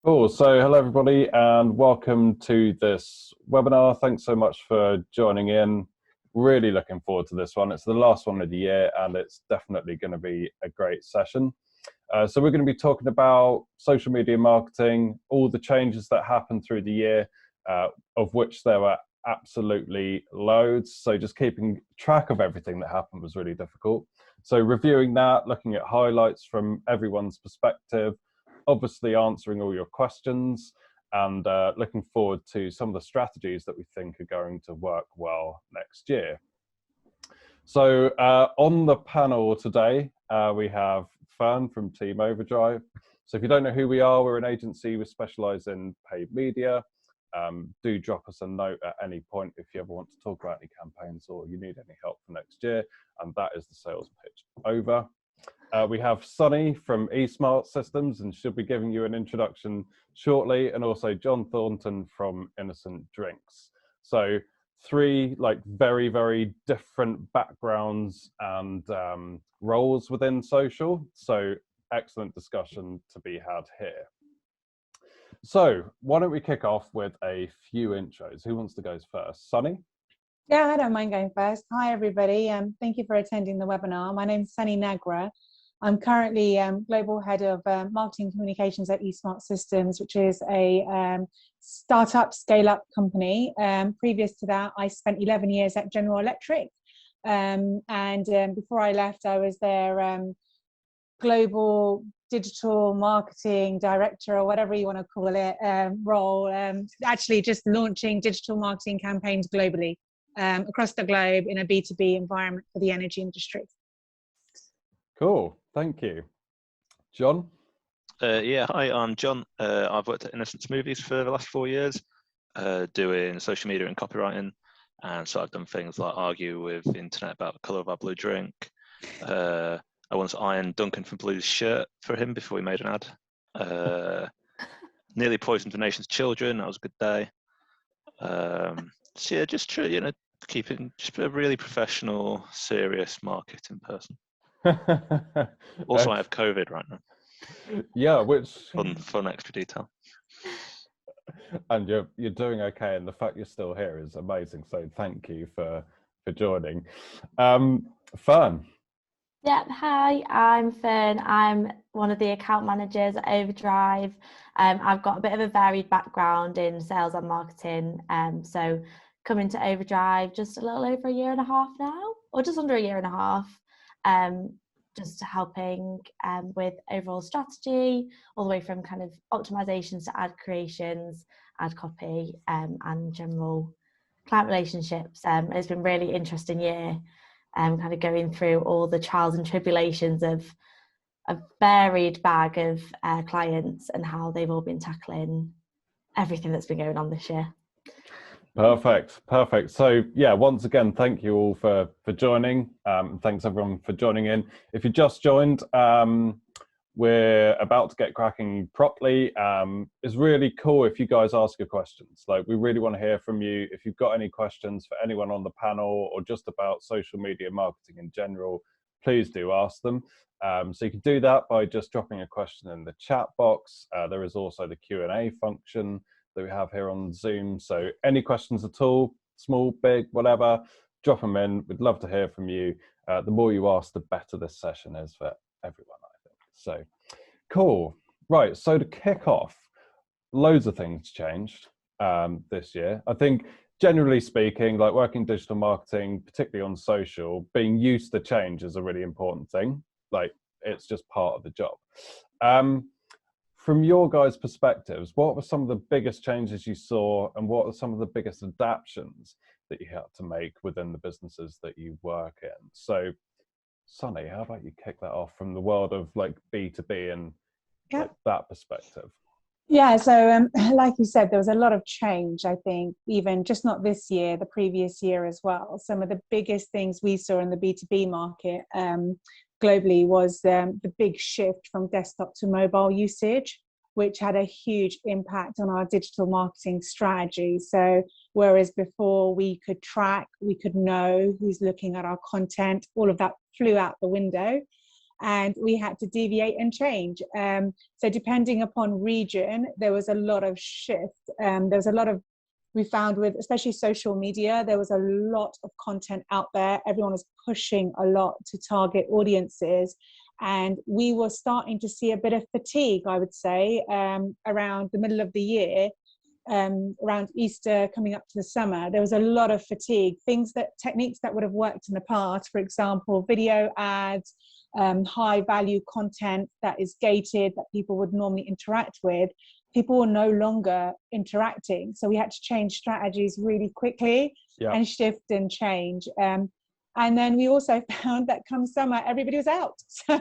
Cool. So hello everybody and welcome to this webinar. Thanks so much for joining in. Really looking forward to this one. It's the last one of the year and it's definitely going to be a great session. So we're going to be talking about social media marketing, all the changes that happened through the year, of which there were absolutely loads. So just keeping track of everything that happened was really difficult. So reviewing that, looking at highlights from everyone's perspective, obviously answering all your questions, and looking forward to some of the strategies that we think are going to work well next year. So on the panel today, we have Fern from Team Overdrive. So if you don't know who we are, we're an agency. We specialize in paid media. Do drop us a note at any point if you ever want to talk about any campaigns or you need any help for next year. And that is the sales pitch over. We have Sunny from eSmart Systems, and she'll be giving you an introduction shortly, and also John Thornton from Innocent Drinks. So three very, very different backgrounds and roles within social. So excellent discussion to be had here. So why don't we kick off with a few intros? Who wants to go first? Sunny? Yeah, I don't mind going first. Hi, everybody. Thank you for attending the webinar. My name's Sunny Nagra. I'm currently Global Head of Marketing Communications at eSmart Systems, which is a startup scale-up company. Previous to that, I spent 11 years at General Electric. Before I left, I was their Global Digital Marketing Director, or whatever you want to call it, role. Actually just launching digital marketing campaigns globally across the globe in a B2B environment for the energy industry. Cool, thank you. John? Yeah, hi, I'm John. I've worked at Innocent Smoothies for the last 4 years, doing social media and copywriting. And so I've done things like argue with the internet about the colour of our blue drink. I once ironed Duncan from Blue's shirt for him before we made an ad. Nearly poisoned the nation's children. That was a good day. So yeah, just keeping just a really professional, serious marketing person. Also, I have COVID right now. Yeah, which fun extra detail. And you're doing okay, and the fact you're still here is amazing. So thank you for joining. Fern. Yeah, hi, I'm Fern. I'm one of the account managers at Overdrive. I've got a bit of a varied background in sales and marketing. So coming to Overdrive just a little over a year and a half now, or just under a year and a half. Just helping with overall strategy, all the way from kind of optimizations to ad creations, ad copy, and general client relationships. It's been a really interesting year, kind of going through all the trials and tribulations of a varied bag of clients and how they've all been tackling everything that's been going on this year. Perfect. So yeah, once again, thank you all for joining. Thanks everyone for joining in. If you just joined, we're about to get cracking properly. It's really cool if you guys ask your questions. We really want to hear from you. If you've got any questions for anyone on the panel or just about social media marketing in general, please do ask them. So you can do that by just dropping a question in the chat box. There is also the Q&A function that we have here on Zoom. So any questions at all, small, big, whatever, drop them in. We'd love to hear from you. The more you ask, the better this session is for everyone, I think. So cool. Right, so to kick off, loads of things changed this year. I think generally speaking, working digital marketing, particularly on social, being used to change is a really important thing. It's just part of the job. From your guys' perspectives, what were some of the biggest changes you saw, and what are some of the biggest adaptations that you had to make within the businesses that you work in? So, Sunny, how about you kick that off from the world of B2B and that perspective? Yeah, so like you said, there was a lot of change, I think, even just not this year, the previous year as well. Some of the biggest things we saw in the B2B market globally was the big shift from desktop to mobile usage, which had a huge impact on our digital marketing strategy. So whereas before we could track, we could know who's looking at our content, all of that flew out the window. and we had to deviate and change. So depending upon region, there was a lot of shift. There was a lot of, we found with especially social media, there was a lot of content out there. Everyone was pushing a lot to target audiences. And we were starting to see a bit of fatigue, I would say, around the middle of the year, around Easter coming up to the summer. There was a lot of fatigue. Techniques that would have worked in the past, for example, video ads, high value content that is gated, that people would normally interact with, people were no longer interacting. So we had to change strategies really quickly and shift and change. And then we also found that come summer, everybody was out. So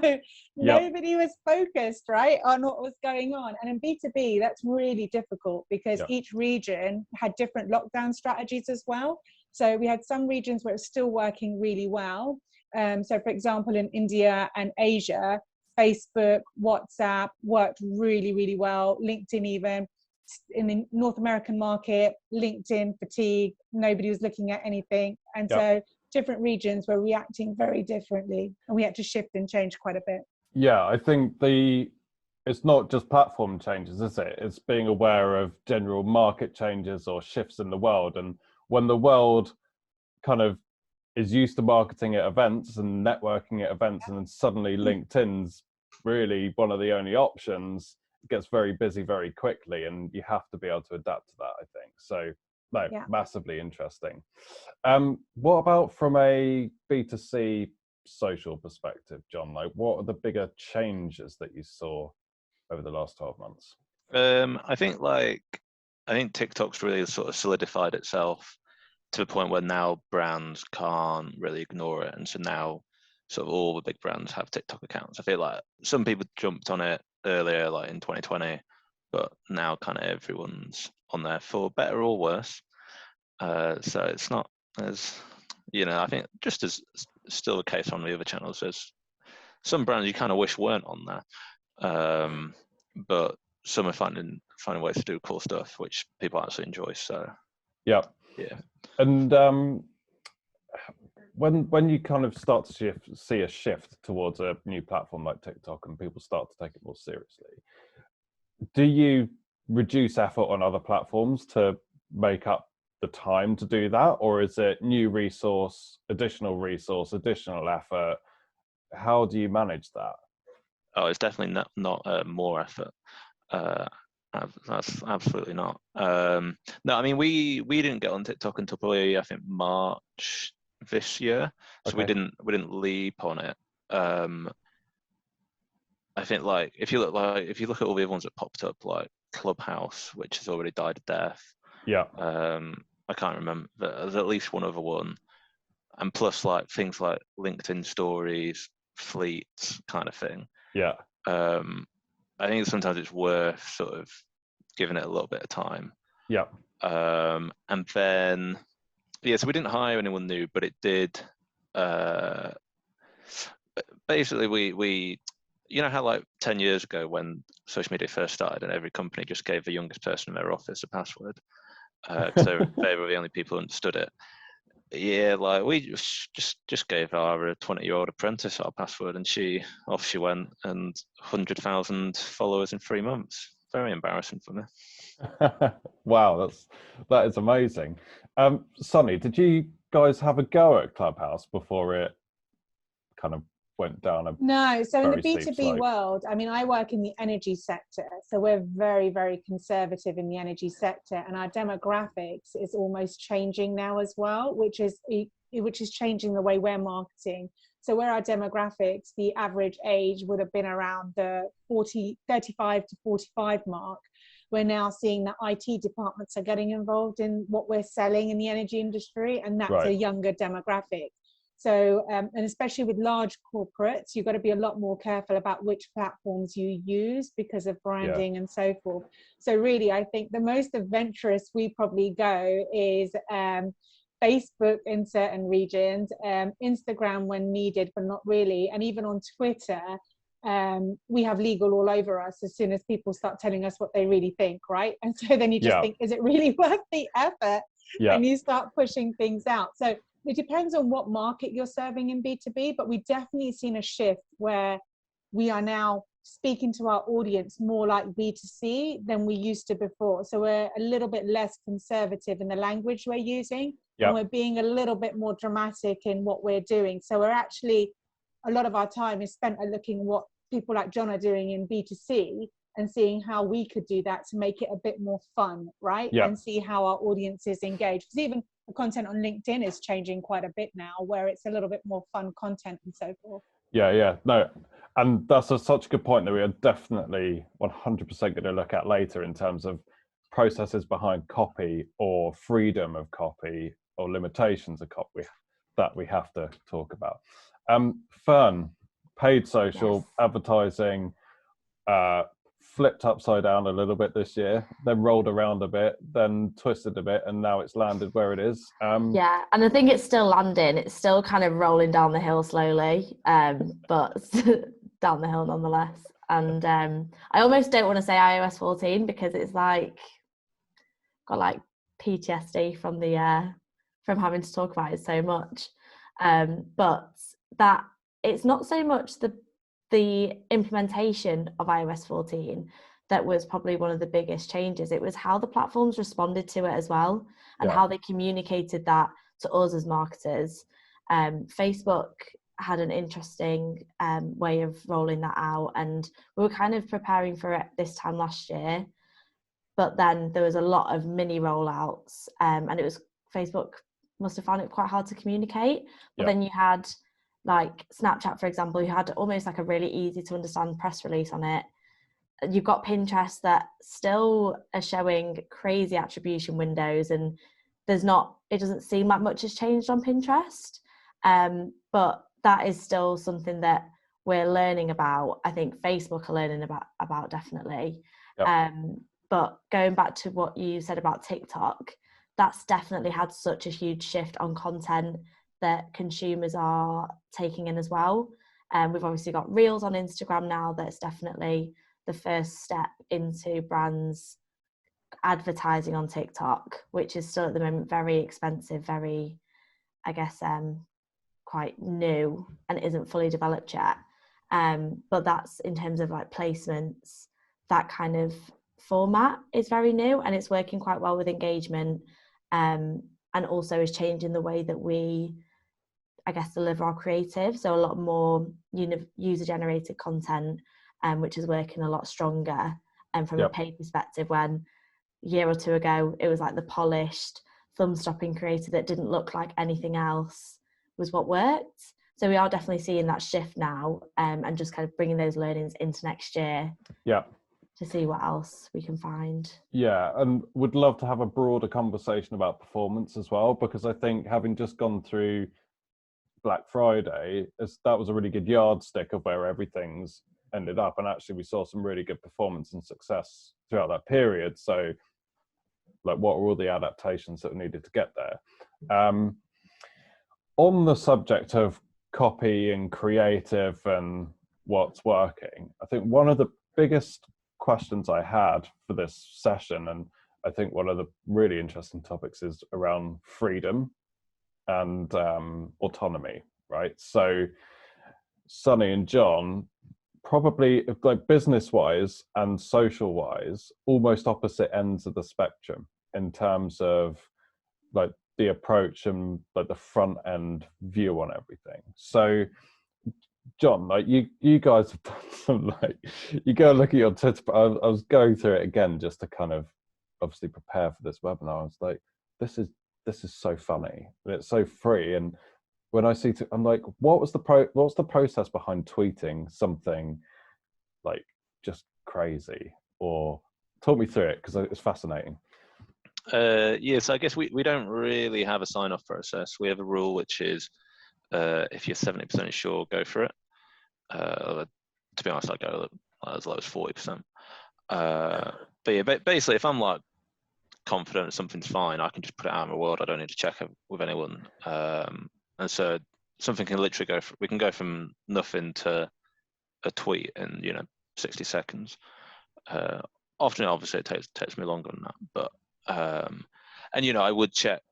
nobody was focused, right, on what was going on. And in B2B, that's really difficult because each region had different lockdown strategies as well. So we had some regions where it was still working really well. So for example, in India and Asia, Facebook, WhatsApp worked really, really well. LinkedIn even. In the North American market, LinkedIn fatigue, nobody was looking at anything. And so different regions were reacting very differently, and we had to shift and change quite a bit. Yeah, I think it's not just platform changes, is it? It's being aware of general market changes or shifts in the world. And when the world kind of is used to marketing at events and networking at events, and then suddenly LinkedIn's really one of the only options, it gets very busy very quickly, and you have to be able to adapt to that, I think. So massively interesting. What about from a B2C social perspective, John? Like, what are the bigger changes that you saw over the last 12 months? I think TikTok's really sort of solidified itself to the point where now brands can't really ignore it. And so now sort of all the big brands have TikTok accounts. I feel like some people jumped on it earlier, like in 2020, but now kind of everyone's on there for better or worse. So it's not as, I think just as still the case on the other channels, there's some brands you kind of wish weren't on there. But some are finding ways to do cool stuff, which people actually enjoy. So yeah. And when you kind of start to see a shift towards a new platform like TikTok, and people start to take it more seriously, do you reduce effort on other platforms to make up the time to do that, or is it new resource, additional effort? How do you manage that? Oh, it's definitely not more effort. That's absolutely not. No, I mean we didn't get on TikTok until probably I think March this year, so we didn't leap on it. I think like if you look at all the other ones that popped up, like Clubhouse, which has already died a death. I can't remember. There's at least one other one, and plus like things like LinkedIn Stories, Fleets, kind of thing. I think sometimes it's worth sort of giving it a little bit of time. And then so we didn't hire anyone new, but it did. Basically, we how like 10 years ago when social media first started and every company just gave the youngest person in their office a password because they were the only people who understood it. Like we just gave our 20-year-old apprentice our password, and off she went, and 100,000 followers in 3 months. Very embarrassing for me. Wow, that is amazing. Sonny, did you guys have a go at Clubhouse before it kind of went down No, so in the B2B B2B world, I mean, I work in the energy sector, so we're very, very conservative in the energy sector, and our demographics is almost changing now as well, which is changing the way we're marketing. So where our demographics, the average age would have been around the 35 to 45 mark, we're now seeing that IT departments are getting involved in what we're selling in the energy industry, and that's a younger demographic. So, and especially with large corporates, you've got to be a lot more careful about which platforms you use because of branding and so forth. So really, I think the most adventurous we probably go is Facebook in certain regions, Instagram when needed, but not really. And even on Twitter, we have legal all over us as soon as people start telling us what they really think, right? And so then you just think, is it really worth the effort? And you start pushing things out. So it depends on what market you're serving in B2B, but we've definitely seen a shift where we are now speaking to our audience more like B2C than we used to before. So we're a little bit less conservative in the language we're using, and we're being a little bit more dramatic in what we're doing. So we're actually, a lot of our time is spent at looking what people like John are doing in B2C and seeing how we could do that to make it a bit more fun, right? And see how our audiences engage. Because even the content on LinkedIn is changing quite a bit now, where it's a little bit more fun content and so forth. No, and that's such a good point that we are definitely 100% going to look at later in terms of processes behind copy or freedom of copy or limitations of copy that we have to talk about. Fern, paid social advertising, flipped upside down a little bit this year, then rolled around a bit, then twisted a bit, and now it's landed where it is. Yeah, and I think it's still landing. It's still kind of rolling down the hill slowly, but down the hill nonetheless. And I almost don't want to say iOS 14 because it's like got like PTSD from the from having to talk about it so much. But that it's not so much the implementation of iOS 14 that was probably one of the biggest changes. It was how the platforms responded to it as well, and how they communicated that to us as marketers. Facebook had an interesting way of rolling that out, and we were kind of preparing for it this time last year, but then there was a lot of mini rollouts, and it was Facebook must have found it quite hard to communicate. But then you had like Snapchat, for example, you had almost like a really easy to understand press release on it. You've got Pinterest that still are showing crazy attribution windows, and it doesn't seem like much has changed on Pinterest. But that is still something that we're learning about. I think Facebook are learning about definitely. But going back to what you said about TikTok, that's definitely had such a huge shift on content that consumers are taking in as well. We've obviously got Reels on Instagram now. That's definitely the first step into brands advertising on TikTok, which is still at the moment very expensive, very, I guess, quite new and isn't fully developed yet. But that's in terms of like placements, that kind of format is very new and it's working quite well with engagement, and also is changing the way that we, I guess, deliver our creative. So a lot more user generated content, which is working a lot stronger. And from a paid perspective, when a year or two ago it was like the polished thumb stopping creative that didn't look like anything else was what worked. So we are definitely seeing that shift now, and just kind of bringing those learnings into next year to see what else we can find. And would love to have a broader conversation about performance as well, because I think having just gone through Black Friday, that was a really good yardstick of where everything's ended up, and actually we saw some really good performance and success throughout that period. So like, what were all the adaptations that needed to get there? On the subject of copy and creative and what's working, I think one of the biggest questions I had for this session, and I think one of the really interesting topics, is around freedom and autonomy, right? So Sunny and John, probably like business wise and social wise, almost opposite ends of the spectrum in terms of like the approach and like the front end view on everything. So John, like you guys have done some, like, you go and look at your Twitter. I was going through it again just to kind of obviously prepare for this webinar. I was like, this is so funny and it's so free. And when I see, I'm like, what's the process behind tweeting something like just crazy? Or talk me through it, because it's fascinating. So I guess we don't really have a sign-off process. We have a rule which is, if you're 70% sure, go for it. To be honest, I go as low as 40%. But yeah, basically, if I'm like confident something's fine, I can just put it out in the world. I don't need to check it with anyone. And so something can literally we can go from nothing to a tweet in 60 seconds. Often, obviously, it takes me longer than that. But and I would check.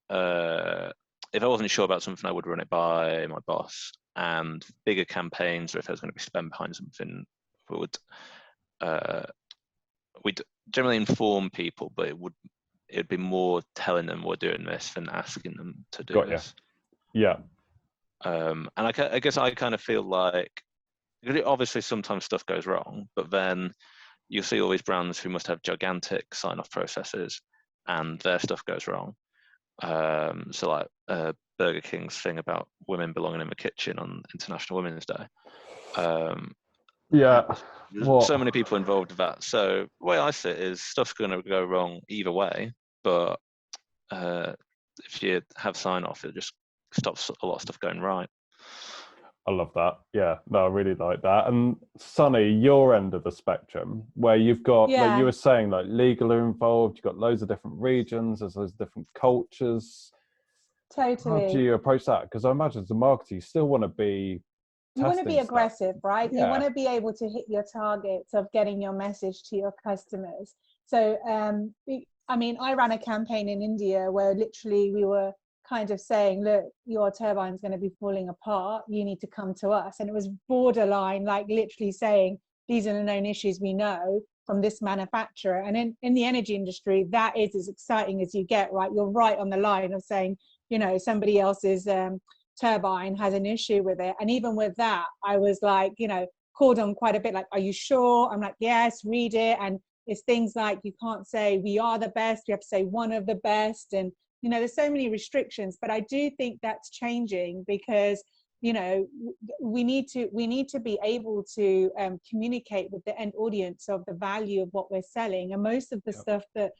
If I wasn't sure about something, I would run it by my boss. and bigger campaigns, or if there's going to be spend behind something, we'd generally inform people, but it'd be more telling them we're doing this than asking them to do this. Yeah. And I guess I kind of feel like, obviously sometimes stuff goes wrong, but then you'll see all these brands who must have gigantic sign-off processes and their stuff goes wrong. So like Burger King's thing about women belonging in the kitchen on International Women's Day. There's so many people involved with that. So the way I see it is stuff's going to go wrong either way, but if you have sign-off, it just stops a lot of stuff going right. I love that. Yeah, no, I really like that. And Sunny, your end of the spectrum, where you've got, like you were saying, like legal are involved, you've got loads of different regions, there's loads of different cultures. Totally. How do you approach that? Because I imagine as a marketer, you still want to be aggressive, right? Yeah. You want to be able to hit your targets of getting your message to your customers. So, I mean, I ran a campaign in India where literally we were kind of saying, look, your turbine's going to be falling apart, you need to come to us. And it was borderline, like literally saying, these are the known issues we know from this manufacturer. And in the energy industry, that is as exciting as you get, right? You're right on the line of saying, you know, somebody else's turbine has an issue with it. And even with that, I was like, you know, called on quite a bit, like, are you sure? I'm like, yes, read it. And it's things like, you can't say we are the best, you have to say one of the best. And you know, there's so many restrictions, but I do think that's changing because, you know, we need to be able to communicate with the end audience of the value of what we're selling. And most of the stuff that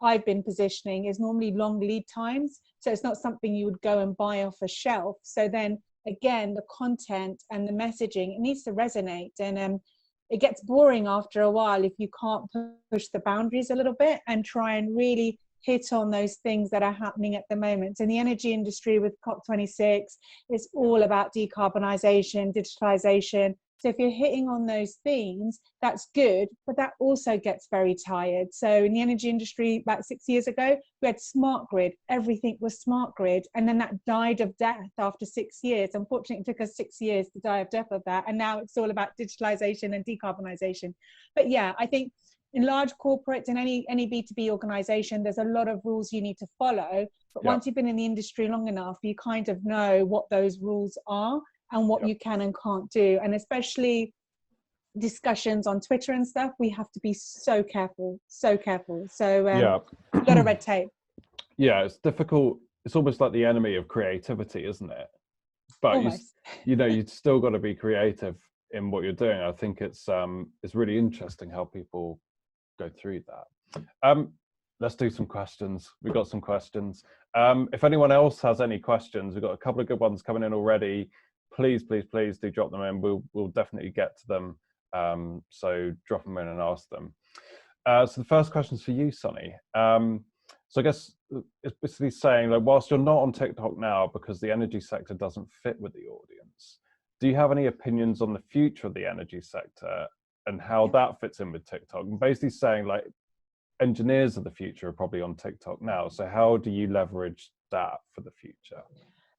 I've been positioning is normally long lead times. So it's not something you would go and buy off a shelf. So then again, the content and the messaging, it needs to resonate. And it gets boring after a while if you can't push the boundaries a little bit and try and really hit on those things that are happening at the moment. In the energy industry with COP26, it's all about decarbonisation, digitalisation. So if you're hitting on those themes, that's good, but that also gets very tired. So in the energy industry, about 6 years ago, we had smart grid. Everything was smart grid. And then that died of death after 6 years. Unfortunately, it took us 6 years to die of death of that. And now it's all about digitalisation and decarbonisation. But yeah, I think in large corporates and any B2B organization, there's a lot of rules you need to follow. But once you've been in the industry long enough, you kind of know what those rules are and what you can and can't do. And especially discussions on Twitter and stuff, we have to be so careful, so careful. So a lot of red tape. Yeah, it's difficult. It's almost like the enemy of creativity, isn't it? But you know, you've still got to be creative in what you're doing. I think it's really interesting how people go through that. Let's do some questions. We've got some questions. If anyone else has any questions, we've got a couple of good ones coming in already. Please do drop them in. We'll definitely get to them. So drop them in and ask them. So the first question is for you, Sunny. So I guess it's basically saying, like, whilst you're not on TikTok now because the energy sector doesn't fit with the audience, do you have any opinions on the future of the energy sector and how that fits in with TikTok? And basically saying, like, engineers of the future are probably on TikTok now. So how do you leverage that for the future?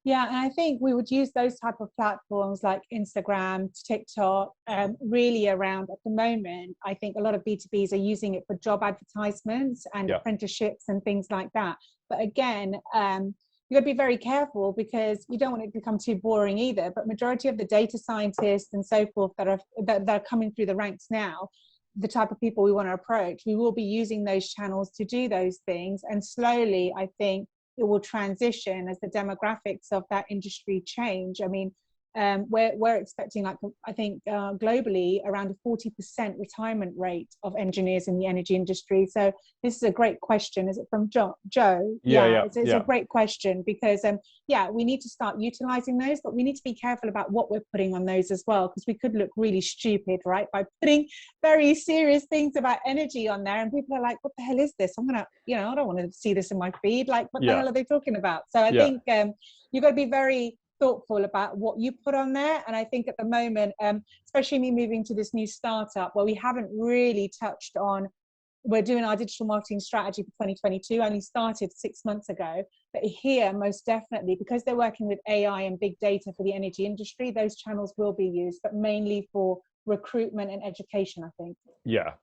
Yeah, and I think we would use those type of platforms like Instagram, TikTok, really around at the moment. I think a lot of B2Bs are using it for job advertisements and apprenticeships and things like that. But again, you got to be very careful because you don't want it to become too boring either. But majority of the data scientists and so forth that are coming through the ranks now, the type of people we want to approach, we will be using those channels to do those things. And slowly, I think it will transition as the demographics of that industry change. I mean, we're expecting, like, I think globally around a 40% retirement rate of engineers in the energy industry. So this is a great question. Is it from Joe? It's a great question because we need to start utilizing those, but we need to be careful about what we're putting on those as well, because we could look really stupid, right, by putting very serious things about energy on there, and people are like, what the hell is this? I'm gonna, I don't want to see this in my feed. Like, what the hell are they talking about? So I think you've got to be very thoughtful about what you put on there. And I think at the moment, especially me moving to this new startup where we haven't really touched on, we're doing our digital marketing strategy for 2022, only started 6 months ago. But here, most definitely, because they're working with AI and big data for the energy industry, those channels will be used, but mainly for recruitment and education, I think. Yeah,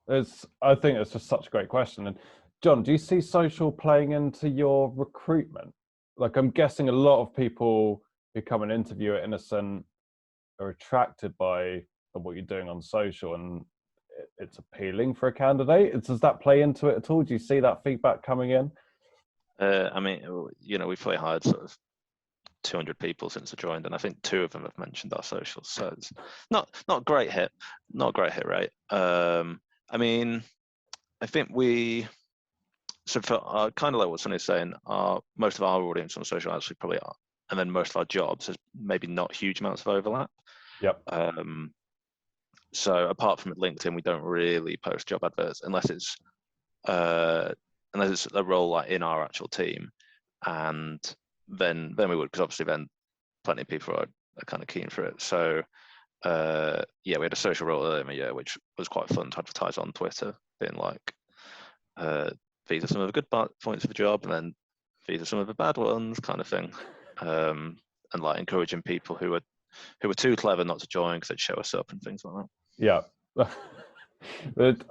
I think it's just such a great question. And John, do you see social playing into your recruitment? Like, I'm guessing a lot of people who come and interview at Innocent are attracted by what you're doing on social, and it's appealing for a candidate. Does that play into it at all? Do you see that feedback coming in? I mean, we've probably hired sort of 200 people since I joined, and I think 2 of them have mentioned our socials. So it's not a great hit rate. I mean, I think so for kind of like what Sonny's saying, most of our audience on social actually probably are, and then most of our jobs has maybe not huge amounts of overlap. Yep. So apart from at LinkedIn, we don't really post job adverts unless it's a role like in our actual team, and then we would, because obviously then plenty of people are kind of keen for it. So we had a social role earlier in the year, which was quite fun to advertise on Twitter, being like, these are some of the good points of the job, and then these are some of the bad ones, kind of thing, and like encouraging people who were too clever not to join because they'd show us up and things like that. Yeah. But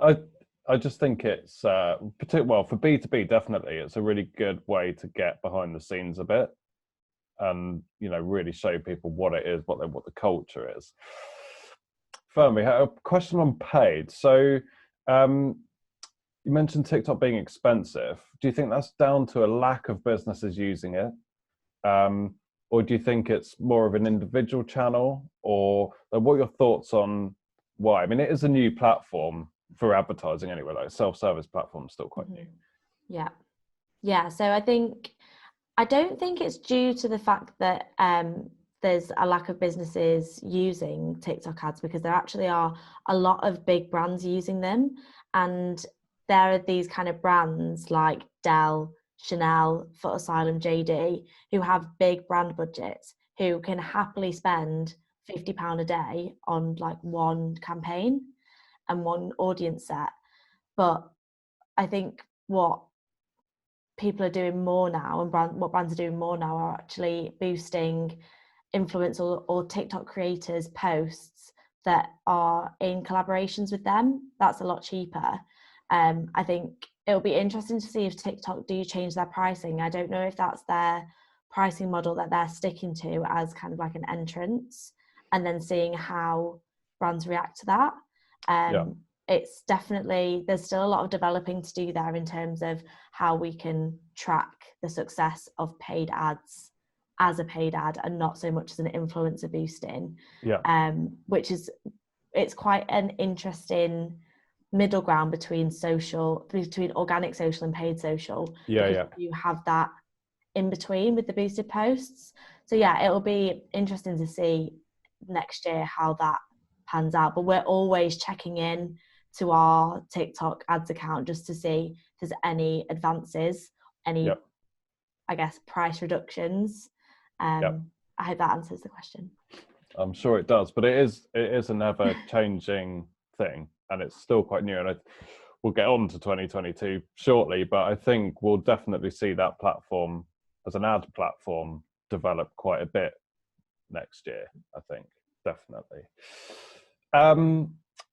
I just think it's well, for B2B, definitely it's a really good way to get behind the scenes a bit, and really show people what it is, what the culture is. Fermi, a question on paid. So you mentioned TikTok being expensive. Do you think that's down to a lack of businesses using it, or do you think it's more of an individual channel? Or what are your thoughts on why? I mean, it is a new platform for advertising anyway, like self-service platform is still quite new. Yeah. So I don't think it's due to the fact that there's a lack of businesses using TikTok ads, because there actually are a lot of big brands using them, and there are these kind of brands like Dell, Chanel, Foot Asylum, JD, who have big brand budgets, who can happily spend £50 a day on like one campaign and one audience set. But I think what people are doing more now, and what brands are doing more now, are actually boosting influencer or TikTok creators' posts that are in collaborations with them. That's a lot cheaper. I think it'll be interesting to see if TikTok do change their pricing. I don't know if that's their pricing model that they're sticking to as kind of like an entrance, and then seeing how brands react to that. It's definitely, there's still a lot of developing to do there in terms of how we can track the success of paid ads as a paid ad and not so much as an influencer boosting. Which is, it's quite an interesting middle ground between organic social and paid social. You have that in between with the boosted posts. So it'll be interesting to see next year how that pans out, but we're always checking in to our TikTok ads account just to see if there's any advances, any I guess price reductions. I hope that answers the question. I'm sure it does, but it is an ever changing thing, and it's still quite new, and we'll get on to 2022 shortly, but I think we'll definitely see that platform as an ad platform develop quite a bit next year, I think, definitely.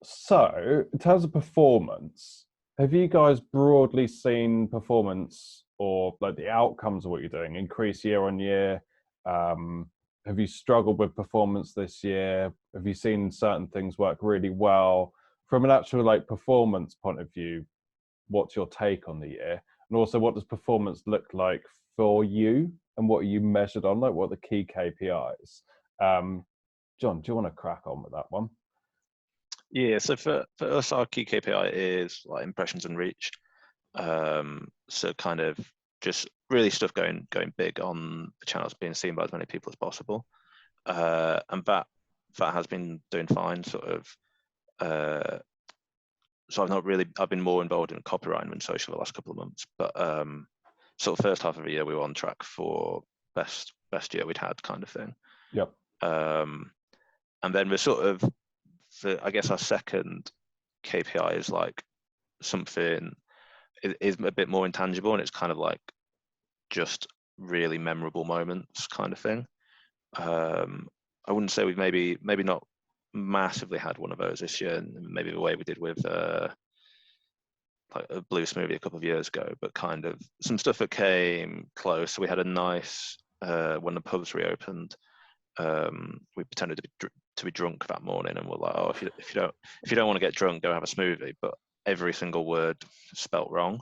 So in terms of performance, have you guys broadly seen performance, or like the outcomes of what you're doing, increase year on year? Have you struggled with performance this year? Have you seen certain things work really well? From an actual like performance point of view, what's your take on the year? And also, what does performance look like for you, and what are you measured on? Like, what are the key KPIs? John, do you want to crack on with that one? Yeah, so for us, our key KPI is like impressions and reach. So kind of just really stuff going big on the channels, being seen by as many people as possible. And that has been doing fine, sort of. So I've been more involved in copywriting than social the last couple of months, but sort of first half of the year we were on track for best year we'd had, kind of thing. And then we're sort of, I guess our second KPI is like something is a bit more intangible, and it's kind of like just really memorable moments kind of thing. I wouldn't say we've maybe not massively had one of those this year, and maybe the way we did with like a blue smoothie a couple of years ago, but kind of some stuff that came close. So we had a nice when the pubs reopened, we pretended to be drunk that morning, and we're like, oh, if you don't want to get drunk, go have a smoothie, but every single word spelt wrong.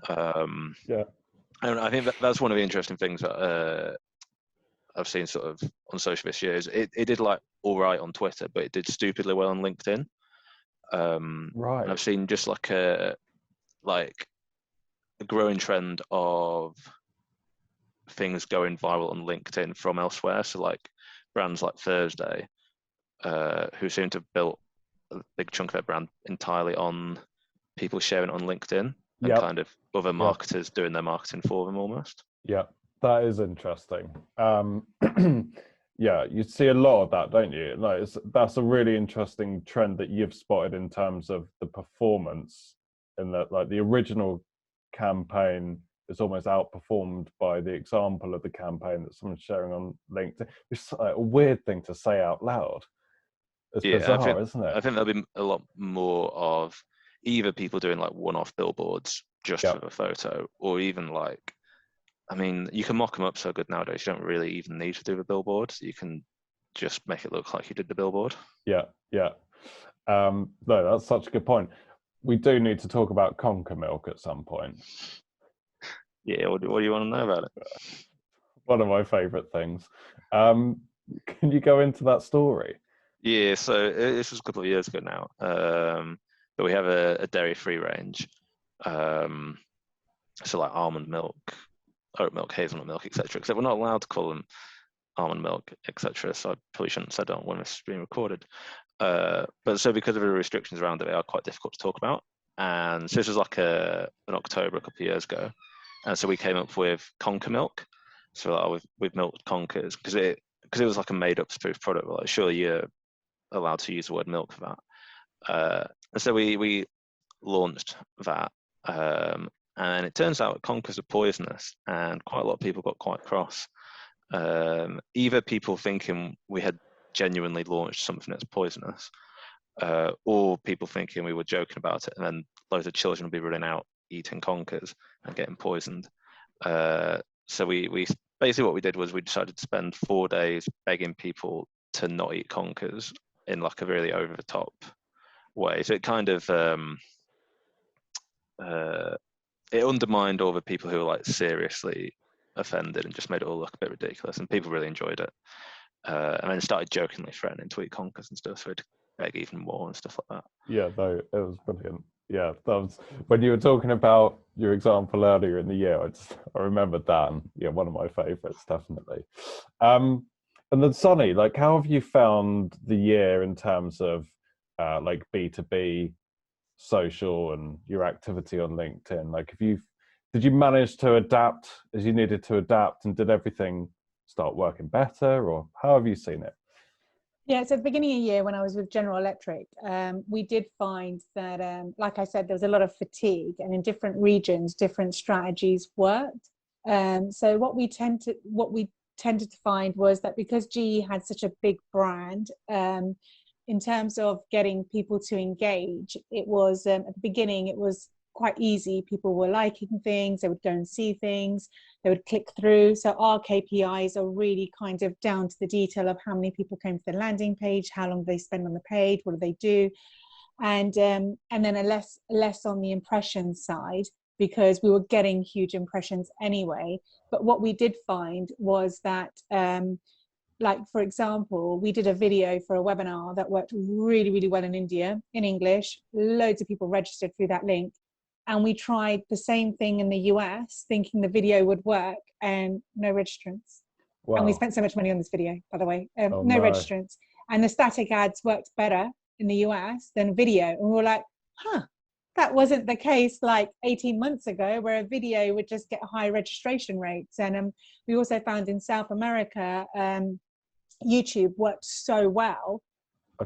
Yeah. And I think that's one of the interesting things that I've seen sort of on social this year. Is it did like all right on Twitter, but it did stupidly well on LinkedIn. Right. And I've seen just like a growing trend of things going viral on LinkedIn from elsewhere. So like brands like Thursday, who seem to have built a big chunk of their brand entirely on people sharing it on LinkedIn, and kind of other marketers doing their marketing for them almost. Yeah, that is interesting. Yeah, you see a lot of that, don't you? Like, that's a really interesting trend that you've spotted in terms of the performance, and that like the original campaign is almost outperformed by the example of the campaign that someone's sharing on LinkedIn. It's like a weird thing to say out loud. It's bizarre, isn't it? I think there'll be a lot more of either people doing like one-off billboards just for the photo, or even like, I mean, you can mock them up so good nowadays. You don't really even need to do the billboard. You can just make it look like you did the billboard. Yeah. No, that's such a good point. We do need to talk about Conker milk at some point. Yeah, what do you want to know about it? One of my favourite things. Can you go into that story? Yeah, so this was a couple of years ago now, but we have a dairy-free range. So like almond milk, oat milk, hazelnut milk, etc. Except we're not allowed to call them almond milk, etc. So I probably shouldn't have said that when it's being recorded. But so because of the restrictions around it, they are quite difficult to talk about. And so this was like in October a couple of years ago, and so we came up with Conker milk. So like, we've milked Conkers because it was like a made-up spoof product. We're like, surely you're allowed to use the word milk for that. And so we launched that. And it turns out Conkers are poisonous, and quite a lot of people got quite cross. Either people thinking we had genuinely launched something that's poisonous, or people thinking we were joking about it, and then loads of children will be running out eating Conkers and getting poisoned. So we basically what we did was we decided to spend 4 days begging people to not eat Conkers in like a really over the top way. So it kind of it undermined all the people who were like seriously offended and just made it all look a bit ridiculous, and people really enjoyed it. And then started jokingly threatening to eat Conkers and stuff, so we'd beg even more and stuff like that. Yeah, no, it was brilliant. Yeah, that was when you were talking about your example earlier in the year. I remembered that, and yeah, one of my favourites, definitely. And then Sonny, like, how have you found the year in terms of like B2B social and your activity on LinkedIn? Like, did you manage to adapt as you needed to adapt, and did everything start working better, or how have you seen it? Yeah, so at the beginning of the year when I was with General Electric, we did find that, like I said, there was a lot of fatigue, and in different regions, different strategies worked. So what we tended to find was that because GE had such a big brand, in terms of getting people to engage, it was at the beginning, it was quite easy. People were liking things, they would go and see things, they would click through. So our KPIs are really kind of down to the detail of how many people came to the landing page, how long they spend on the page, what do they do, and then a less on the impression side, because we were getting huge impressions anyway. But what we did find was that like, for example, we did a video for a webinar that worked really, really well in India in English. Loads of people registered through that link. And we tried the same thing in the US, thinking the video would work, and no registrants. Wow. And we spent so much money on this video, by the way. No registrants. And the static ads worked better in the US than video. And we were like, that wasn't the case like 18 months ago, where a video would just get high registration rates. And we also found in South America, YouTube worked so well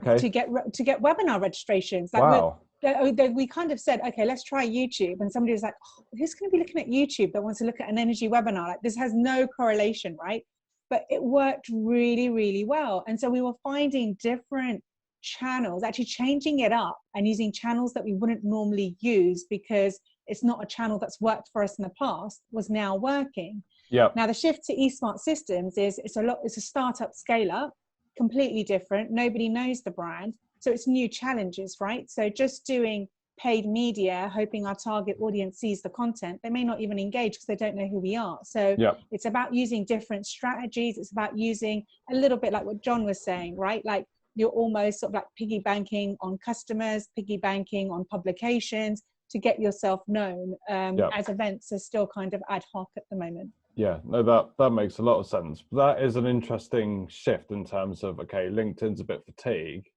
to get webinar registrations. Like, wow. we kind of said, okay, let's try YouTube. And somebody was like, oh, who's going to be looking at YouTube that wants to look at an energy webinar? Like, this has no correlation, right? But it worked really, really well. And so we were finding different channels, actually changing it up and using channels that we wouldn't normally use because it's not a channel that's worked for us in the past, was now working. Yeah. Now the shift to eSmart systems is it's a startup scale up, completely different. Nobody knows the brand. So it's new challenges, right? So just doing paid media, hoping our target audience sees the content, they may not even engage because they don't know who we are. So it's about using different strategies. It's about using a little bit like what John was saying, right? Like you're almost sort of like piggy banking on customers, piggy banking on publications to get yourself known, as events are still kind of ad hoc at the moment. Yeah, no, that makes a lot of sense. That is an interesting shift in terms of, okay, LinkedIn's a bit fatigued,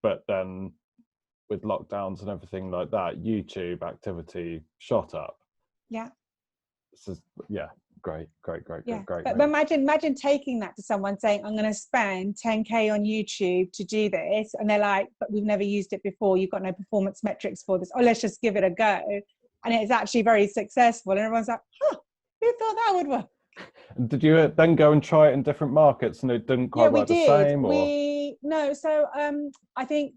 but then with lockdowns and everything like that, YouTube activity shot up. Yeah. This is, great. But imagine taking that to someone saying, I'm going to spend 10K on YouTube to do this. And they're like, but we've never used it before. You've got no performance metrics for this. Oh, let's just give it a go. And it's actually very successful. And everyone's like, who thought that would work? Did you then go and try it in different markets and it didn't quite work the same? I think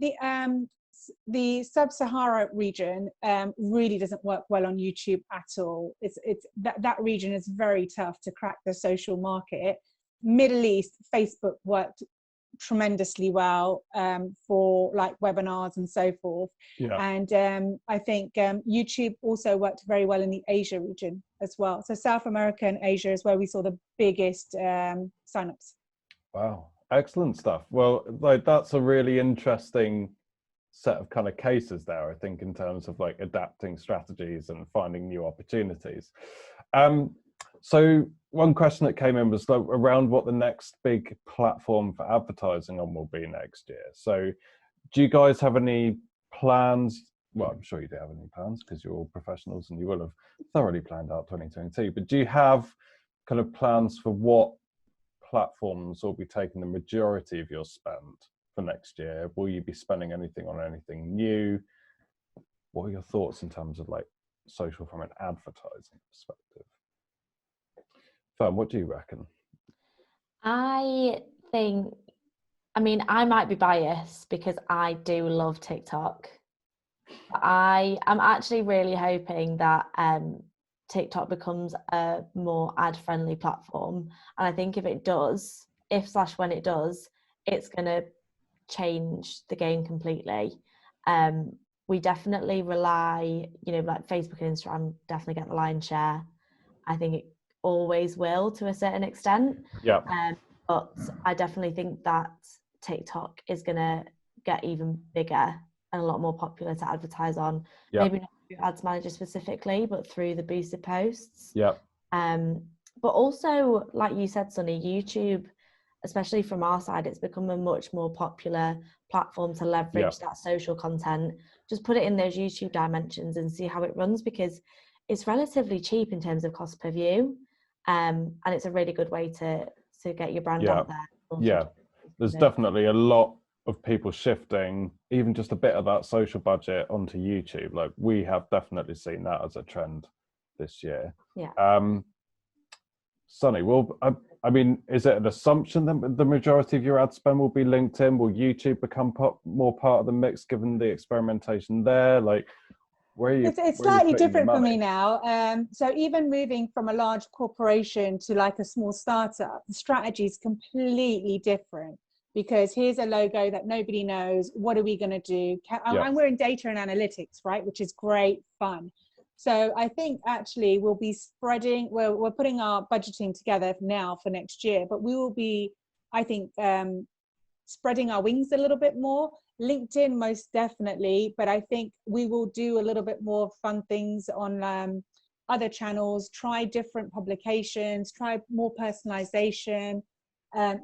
the sub-Sahara region really doesn't work well on YouTube at all. It's that region is very tough to crack the social market. Middle East, Facebook worked tremendously well for like webinars and so forth. And I think YouTube also worked very well in the Asia region as well. So South America and Asia is where we saw the biggest signups. Wow, excellent stuff. Well, like that's a really interesting set of kind of cases there, I think, in terms of like adapting strategies and finding new opportunities. So one question that came in was like around what the next big platform for advertising on will be next year. So do you guys have any plans? Well, I'm sure you do have any plans because you're all professionals and you will have thoroughly planned out 2022, but do you have kind of plans for what platforms will be taking the majority of your spend for next year? Will you be spending anything on anything new? What are your thoughts in terms of like social from an advertising perspective? Fern, what do you reckon? I might be biased because I do love TikTok. I am actually really hoping that TikTok becomes a more ad-friendly platform. And I think if it does, when it does, it's going to change the game completely. We definitely rely, like Facebook and Instagram definitely get the lion's share. I think it always will to a certain extent. But I definitely think that TikTok is going to get even bigger and a lot more popular to advertise on. Maybe not through Ads Manager specifically, but through the boosted posts. But also, like you said, Sunny, YouTube, especially from our side, it's become a much more popular platform to leverage that social content. Just put it in those YouTube dimensions and see how it runs, because it's relatively cheap in terms of cost per view. And it's a really good way to get your brand out there. There's definitely a lot of people shifting even just a bit of that social budget onto YouTube. Like we have definitely seen that as a trend this year. Sunny, well, I mean, is it an assumption that the majority of your ad spend will be LinkedIn? Will YouTube become more part of the mix given the experimentation there? Like, where are you? It's slightly different for me now. So even moving from a large corporation to like a small startup, the strategy is completely different, because here's a logo that nobody knows. What are we going to do? And we're in data and analytics, right? Which is great fun. So I think actually we'll be spreading, we're putting our budgeting together now for next year, but we will be, I think, spreading our wings a little bit more. LinkedIn most definitely, but I think we will do a little bit more fun things on other channels, try different publications, try more personalization.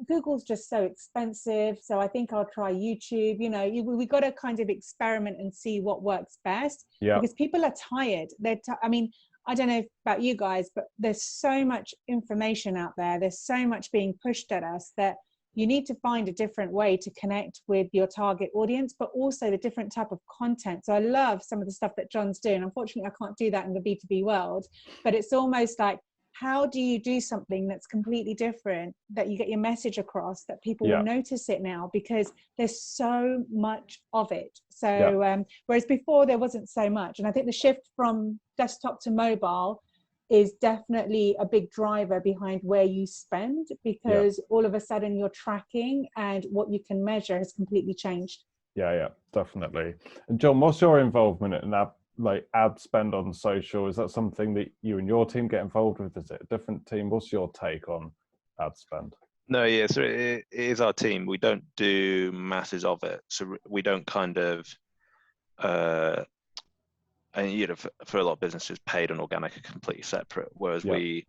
Google's just so expensive, so I think I'll try YouTube. We got to kind of experiment and see what works best, because people are tired. I don't know about you guys, but there's so much information out there, there's so much being pushed at us that you need to find a different way to connect with your target audience, but also the different type of content. So I love some of the stuff that John's doing. Unfortunately, I can't do that in the B2B world, but it's almost like, how do you do something that's completely different, that you get your message across, that people will notice it now, because there's so much of it. So whereas before there wasn't so much. And I think the shift from desktop to mobile is definitely a big driver behind where you spend, because all of a sudden your tracking and what you can measure has completely changed. Yeah, definitely. And John, what's your involvement in that, like ad spend on social? Is that something that you and your team get involved with? Is it a different team? What's your take on ad spend? No, yeah, so it is our team. We don't do masses of it. So we don't kind of, and you know, for a lot of businesses, paid and organic are completely separate. Whereas we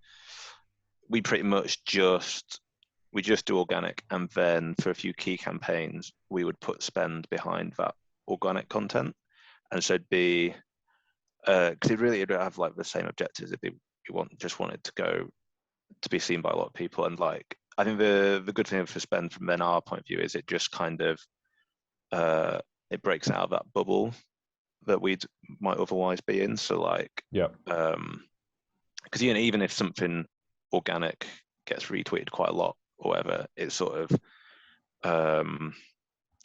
pretty much just do organic, and then for a few key campaigns, we would put spend behind that organic content. And so it'd be, because it really would have like the same objectives. It'd be, just wanted to go to be seen by a lot of people. And like, I think the good thing for spend from then our point of view is it just kind of, it breaks out of that bubble that we might otherwise be in. So like, because you know, even if something organic gets retweeted quite a lot or whatever, it's sort of,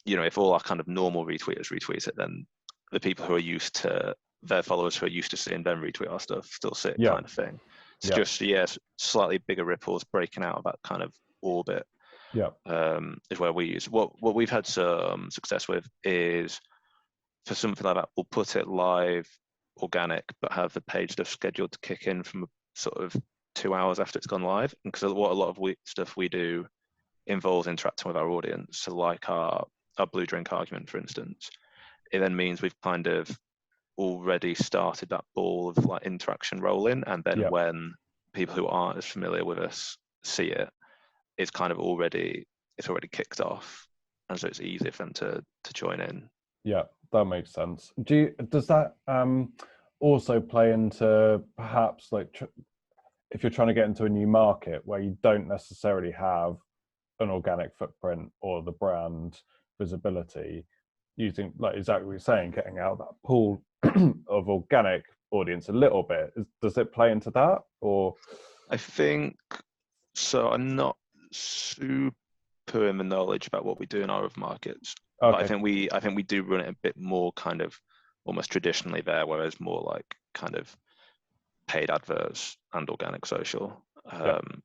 you know, if all our kind of normal retweeters retweet it, then the people who are used to, their followers who are used to seeing them retweet our stuff still see it, kind of thing. It's just slightly bigger ripples breaking out of that kind of orbit. Is where we use what we've had some success with is, for something like that, we'll put it live organic, but have the page stuff scheduled to kick in from sort of 2 hours after it's gone live. And because what a lot of stuff we do involves interacting with our audience. So like our blue drink argument, for instance, it then means we've kind of already started that ball of like interaction rolling. And then when people who aren't as familiar with us see it, it's kind of already kicked off. And so it's easier for them to join in. Yeah, that makes sense. Does that also play into perhaps like if you're trying to get into a new market where you don't necessarily have an organic footprint or the brand visibility, using, like exactly what you're saying, getting out that pool of organic audience a little bit? Does it play into that? Or I think so. I'm not super in the knowledge about what we do in our other markets. Okay. But I think we do run it a bit more kind of almost traditionally there, whereas more like kind of paid adverts and organic social.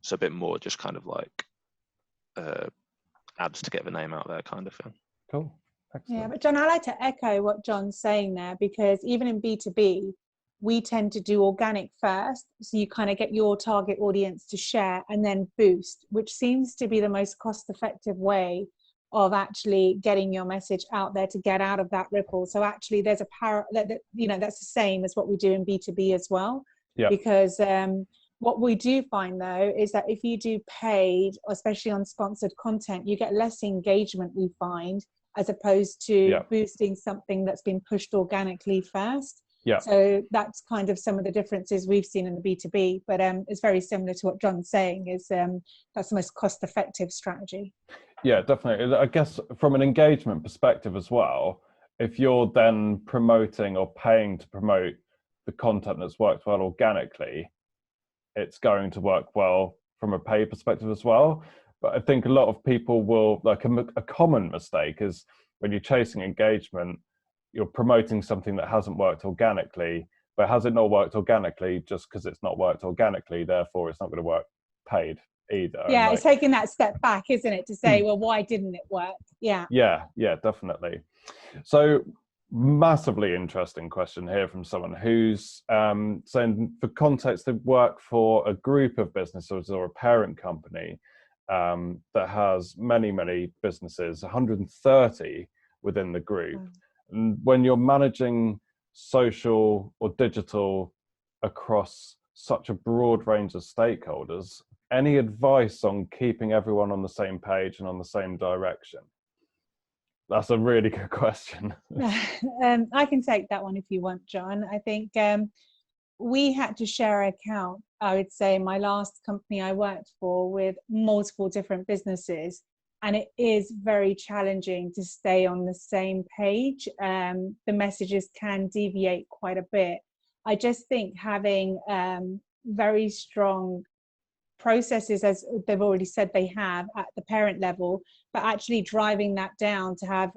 So a bit more just kind of like ads to get the name out there kind of thing. Cool. Excellent. Yeah, but John, I like to echo what John's saying there, because even in B2B, we tend to do organic first. So you kind of get your target audience to share and then boost, which seems to be the most cost-effective way of actually getting your message out there to get out of that ripple. So actually there's you know, that's the same as what we do in B2B as well. Because what we do find though is that if you do paid, especially on sponsored content, you get less engagement, we find, as opposed to boosting something that's been pushed organically first. So that's kind of some of the differences we've seen in the B2B, but it's very similar to what John's saying, is that's the most cost-effective strategy. Yeah, definitely. I guess from an engagement perspective as well, if you're then promoting or paying to promote the content that's worked well organically, it's going to work well from a pay perspective as well. But I think a lot of people will, like a common mistake is when you're chasing engagement, you're promoting something that hasn't worked organically, but has it not worked organically just because it's not worked organically, therefore it's not going to work paid either. Yeah, it's taking that step back, isn't it, to say, well, why didn't it work? Yeah, definitely. So massively interesting question here from someone who's saying, for context, they work for a group of businesses or a parent company that has many businesses, 130 within the group. And when you're managing social or digital across such a broad range of stakeholders, any advice on keeping everyone on the same page and on the same direction? That's a really good question. I can take that one if you want, John. I think we had to share an account, I would say, my last company I worked for, with multiple different businesses. and it is very challenging to stay on the same page. The messages can deviate quite a bit. I just think having very strong processes, as they've already said they have at the parent level, but actually driving that down to have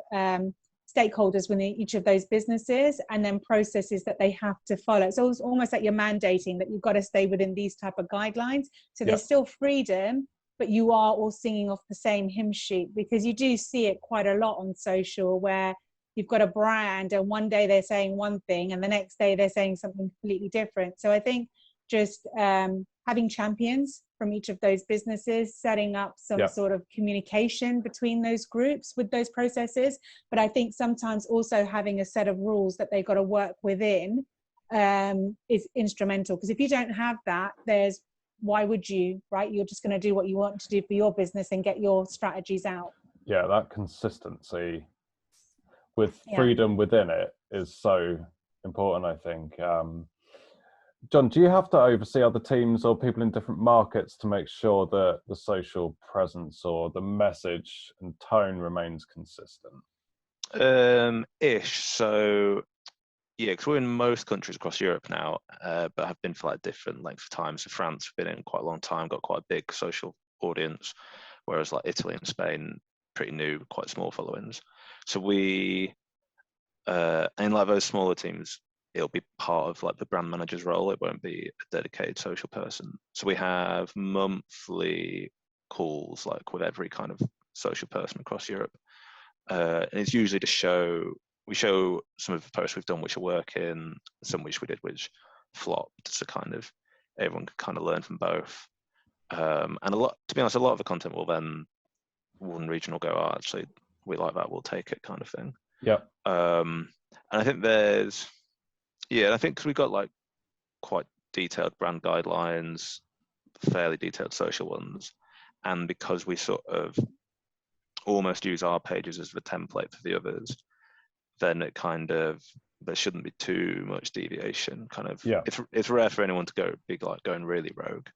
stakeholders within each of those businesses, and then processes that they have to follow. So it's almost like you're mandating that you've got to stay within these type of guidelines. So there's still freedom, but you are all singing off the same hymn sheet, because you do see it quite a lot on social, where you've got a brand and one day they're saying one thing and the next day they're saying something completely different. So I think just having champions from each of those businesses, setting up some sort of communication between those groups with those processes. But I think sometimes also having a set of rules that they've got to work within is instrumental. Because if you don't have that, why would you, right? You're just going to do what you want to do for your business and get your strategies out. Yeah, that consistency with freedom within it is so important, I think. John, do you have to oversee other teams or people in different markets to make sure that the social presence or the message and tone remains consistent? Ish. So, yeah, because we're in most countries across Europe now, but have been for like different lengths of time. So France, we've been in quite a long time, got quite a big social audience, whereas like Italy and Spain, pretty new, quite small followings. So we, in like those smaller teams, it'll be part of like the brand manager's role. It won't be a dedicated social person. So we have monthly calls like with every kind of social person across Europe. And it's usually to we show some of the posts we've done which are working, some which we did which flopped. So kind of everyone can kind of learn from both. And to be honest, a lot of the content will then, one region will go, oh, actually, we like that, we'll take it, kind of thing. Yeah. And I think I think because we've got like quite detailed brand guidelines, fairly detailed social ones, and because we sort of almost use our pages as the template for the others, then it kind of, there shouldn't be too much deviation. Kind of, it's rare for anyone to be like going really rogue.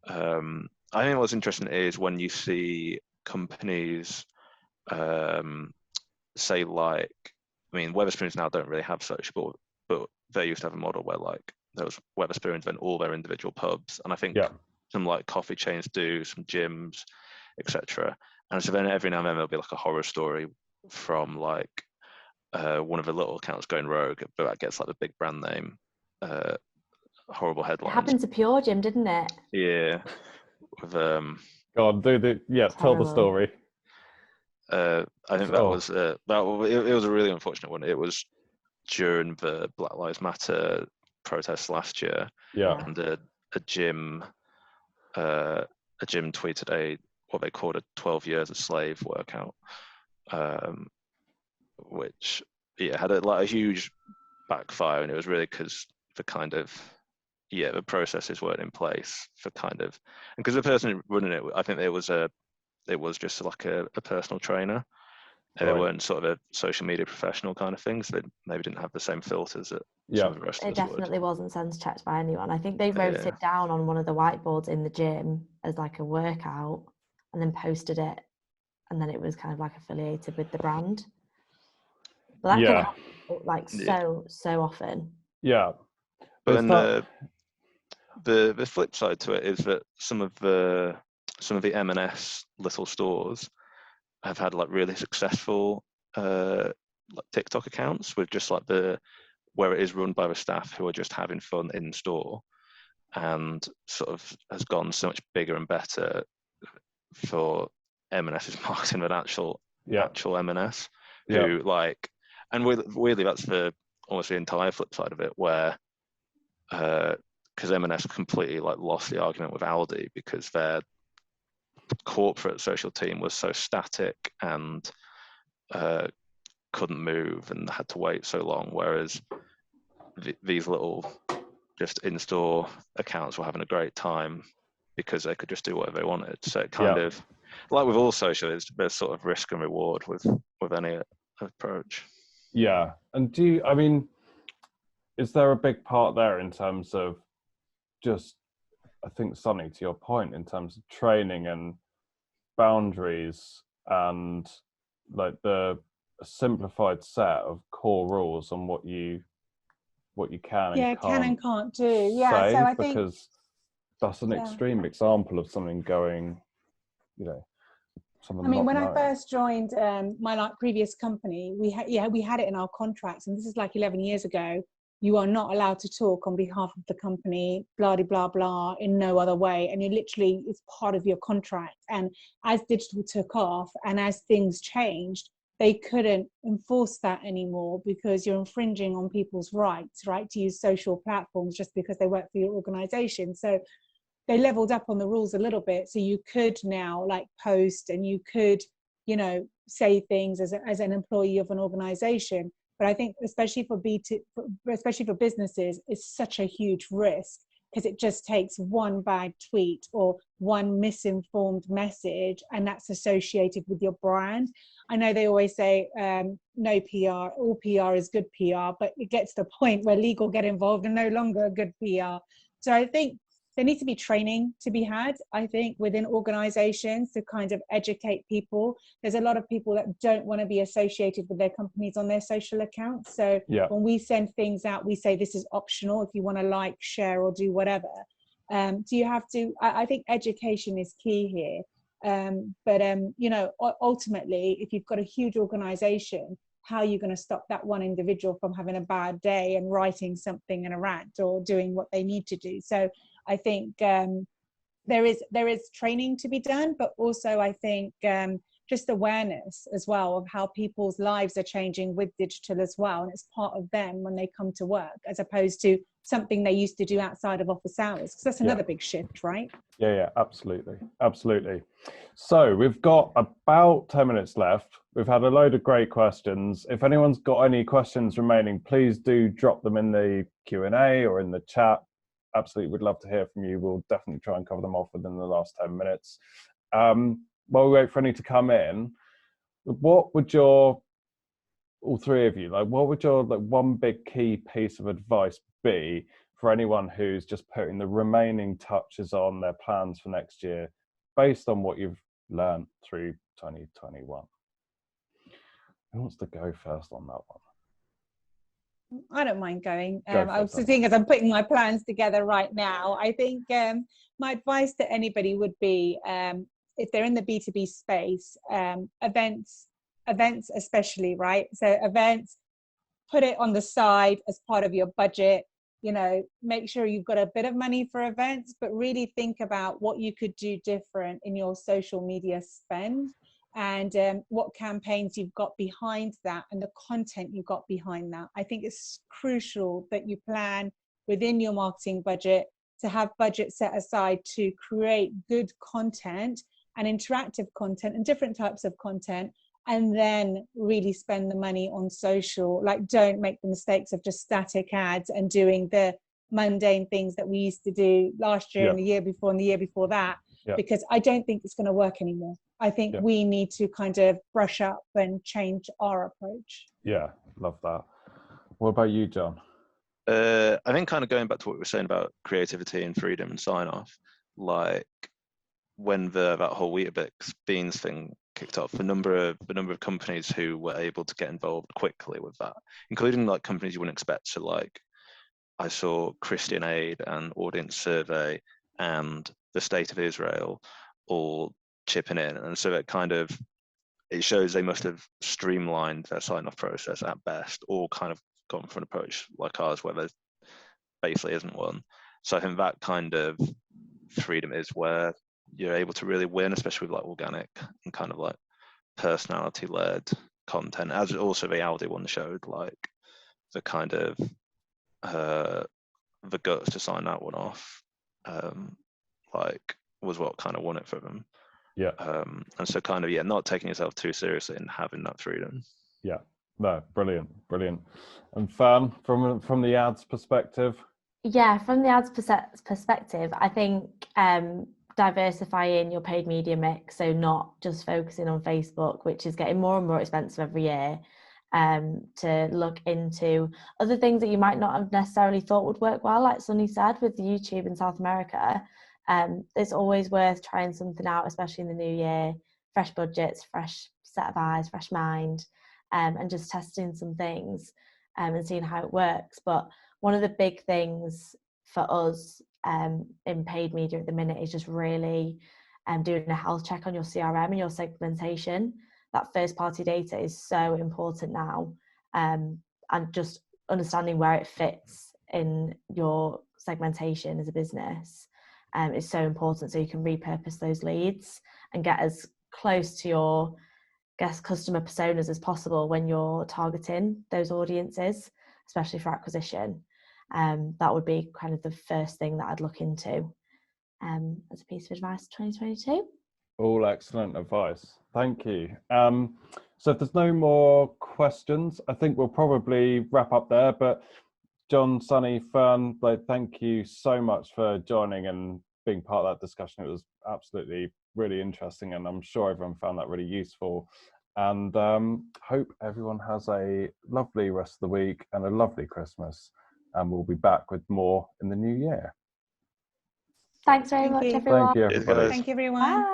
I think what's interesting is when you see companies say like, I mean, Wetherspoons now don't really have social, but they used to have a model where like those Wetherspoons then all their individual pubs, and I think some like coffee chains do, some gyms, etc. And so then every now and then there'll be like a horror story from like one of the little accounts going rogue, but that gets like the big brand name, horrible headlines. It happened to Pure Gym, didn't it? Yeah. With go on, tell the story. I think that was it was a really unfortunate one. It was during the Black Lives Matter protests last year. Yeah. And a gym tweeted what they called a 12 years a slave workout, which had a huge backfire, and it was really because the kind of the processes weren't in place for kind of, and because the person running it, I think it was just like a personal trainer. They weren't sort of a social media professional kind of thing, so they maybe didn't have the same filters that some of the rest of us would. It definitely wasn't sense checked by anyone. I think they wrote it down on one of the whiteboards in the gym as like a workout, and then posted it, and then it was kind of like affiliated with the brand. But that can happen like so often. Yeah. But then the flip side to it is that some of the M&S little stores have had like really successful like TikTok accounts with just like where it is run by the staff who are just having fun in store, and sort of has gone so much bigger and better for M&S's marketing than actual M&S, who like, and weirdly that's almost the entire flip side of it, where because M&S completely like lost the argument with Aldi because their corporate social team was so static and couldn't move and had to wait so long, whereas these little just in-store accounts were having a great time because they could just do whatever they wanted. So it kind of, like with all social, there's sort of risk and reward with any approach. Yeah. And is there a big part there in terms of just, I think, Sonny, to your point, in terms of training and boundaries and like the simplified set of core rules on what you can and can't do. Yeah, say, so I think because that's an extreme example of something going, you know, I mean, when I first joined my previous company, we had it in our contracts, and this is like 11 years ago. You are not allowed to talk on behalf of the company, blah, blah, blah, in no other way. And you literally, it's part of your contract. And as digital took off and as things changed, they couldn't enforce that anymore because you're infringing on people's rights, right, to use social platforms just because they work for your organization. So they leveled up on the rules a little bit. So you could now like post and you could, you know, say things as an employee of an organization. But I think especially for especially for businesses, it's such a huge risk because it just takes one bad tweet or one misinformed message, and that's associated with your brand. I know they always say no PR, all PR is good PR, but it gets to the point where legal get involved and no longer good PR. So I think there needs to be training to be had, I think, within organizations to kind of educate people. There's a lot of people that don't want to be associated with their companies on their social accounts. So when we send things out, we say this is optional if you want to like, share, or do whatever. Do you have to, I think education is key here. But you know, ultimately, if you've got a huge organization, how are you going to stop that one individual from having a bad day and writing something in a rant or doing what they need to do? So I think there is training to be done, but also I think just awareness as well of how people's lives are changing with digital as well. And it's part of them when they come to work, as opposed to something they used to do outside of office hours, because that's another big shift, right? Yeah, absolutely. So we've got about 10 minutes left. We've had a load of great questions. If anyone's got any questions remaining, please do drop them in the Q&A or in the chat. Absolutely, we'd love to hear from you. We'll definitely try and cover them off within the last 10 minutes. While we wait for any to come in, what would all three of you, what would your one big key piece of advice be for anyone who's just putting the remaining touches on their plans for next year based on what you've learned through 2021? Who wants to go first on that one? I don't mind going. I was seeing as I'm putting my plans together right now. I think my advice to anybody would be, if they're in the B2B space, events especially, right? So events, put it on the side as part of your budget. You know, make sure you've got a bit of money for events, but really think about what you could do different in your social media spend, and what campaigns you've got behind that and the content you've got behind that. I think it's crucial that you plan within your marketing budget to have budget set aside to create good content and interactive content and different types of content, and then really spend the money on social. Like, don't make the mistakes of just static ads and doing the mundane things that we used to do last year and the year before and the year before that, because I don't think it's going to work anymore. I think we need to kind of brush up and change our approach. Yeah, love that. What about you, John? I think kind of going back to what we were saying about creativity and freedom and sign off, like when that whole Weetabix beans thing kicked off, a number of companies who were able to get involved quickly with that, including like companies you wouldn't expect. So like I saw Christian Aid and Audience Survey and the State of Israel all chipping in, and so it shows they must have streamlined their sign-off process at best, or kind of gone for an approach like ours where there basically isn't one. So I think that kind of freedom is where you're able to really win, especially with like organic and kind of like personality-led content, as also the Aldi one showed, like the kind of the guts to sign that one off like was what kind of won it for them. And so kind of not taking yourself too seriously and having that freedom. No, brilliant. And Fern, from the ads perspective? From the ads perspective, I think diversifying your paid media mix, so not just focusing on Facebook, which is getting more and more expensive every year, to look into other things that you might not have necessarily thought would work well, like Sunny said, with YouTube in South America. It's always worth trying something out, especially in the new year. Fresh budgets, fresh set of eyes, fresh mind, and just testing some things and seeing how it works. But one of the big things for us in paid media at the minute is just really doing a health check on your CRM and your segmentation. That first party data is so important now, and just understanding where it fits in your segmentation as a business is so important, so you can repurpose those leads and get as close to your customer personas as possible when you're targeting those audiences, especially for acquisition. That would be kind of the first thing that I'd look into as a piece of advice for 2022. All excellent advice. Thank you. So if there's no more questions, I think we'll probably wrap up there. But John, Sunny, Fern, thank you so much for joining and being part of that discussion. It was absolutely really interesting, and I'm sure everyone found that really useful. And hope everyone has a lovely rest of the week and a lovely Christmas. And we'll be back with more in the new year. Thanks very much, everyone. Thank you, everybody. Thank you, everyone. Bye.